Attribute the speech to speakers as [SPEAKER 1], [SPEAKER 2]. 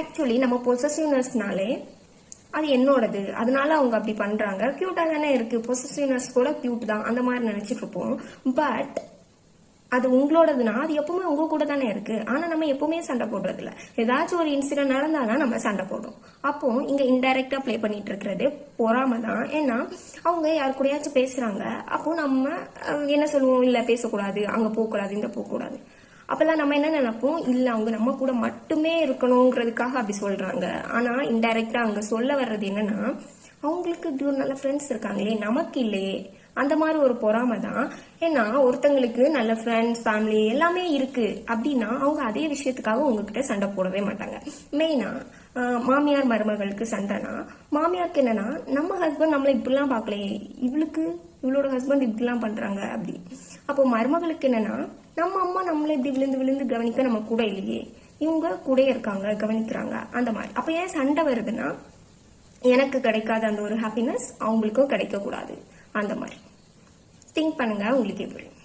[SPEAKER 1] Actually நம்ம பொசசிவ்னஸ்னாலே அது என்னோடது, அதனால அவங்க அப்படி பண்றாங்க, கியூட்டா தானே இருக்கு, பொசசிவ்னஸ் கூட கியூட் தான் அந்த மாதிரி நினைச்சிட்டு இருப்போம். பட் அது உங்களோடதுன்னா அது எப்பவுமே உங்க கூட தானே இருக்கு. ஆனா நம்ம எப்பவுமே சண்டை போடுறது இல்ல. ஏதாச்சும் ஒரு இன்சிடென்ட் நடந்தாதான் நம்ம சண்டை போடுறோம். அப்போ இங்க இன்டைரக்டா பிளே பண்ணிட்டு இருக்கிறது பொறாம தான். ஏன்னா அவங்க யாரு கூடயாச்சும் பேசுறாங்க, அப்போ நம்ம என்ன சொல்லுவோம், இல்ல பேசக்கூடாது, அங்க போகக்கூடாது, இந்த போகக்கூடாது. அப்பெல்லாம் நம்ம என்ன நினைப்போம், இல்ல அவங்க நம்ம கூட மட்டுமே இருக்கணுங்கிறதுக்காக அப்படி சொல்றாங்க. ஆனா இன்டைரக்டா அங்க சொல்ல வர்றது என்னன்னா, அவங்களுக்கு இப்படி ஒரு நல்ல ஃப்ரெண்ட்ஸ் இருக்காங்களே, நமக்கு இல்லையே, அந்த மாதிரி ஒரு பொறாமை தான். ஏன்னா ஒருத்தங்களுக்கு நல்ல ஃப்ரெண்ட்ஸ், ஃபேமிலி எல்லாமே இருக்கு அப்படின்னா அவங்க அதே விஷயத்துக்காக உங்ககிட்ட சண்டை போடவே மாட்டாங்க. மெயினா மாமியார் மருமகளுக்கு சண்டைனா, மாமியாருக்கு என்னன்னா, நம்ம ஹஸ்பண்ட் நம்மளை இப்படிலாம் பார்க்கலையே, இவளோட ஹஸ்பண்ட் இப்படிலாம் பண்றாங்க அப்படி. அப்போ மருமகளுக்கு என்னன்னா, நம்ம அம்மா நம்மளை இப்படி விழுந்து விழுந்து கவனிக்க நம்ம கூட இல்லையே, இவங்க கூட இருக்காங்க, கவனிக்கிறாங்க, அந்த மாதிரி. அப்ப ஏன் சண்டை வருதுன்னா, எனக்கு கிடைக்காத அந்த ஒரு ஹாப்பினஸ் அவங்களுக்கும் கிடைக்க கூடாது. அந்த மாதிரி திங்க் பண்ணுங்க, உங்களுக்கே புரியும்.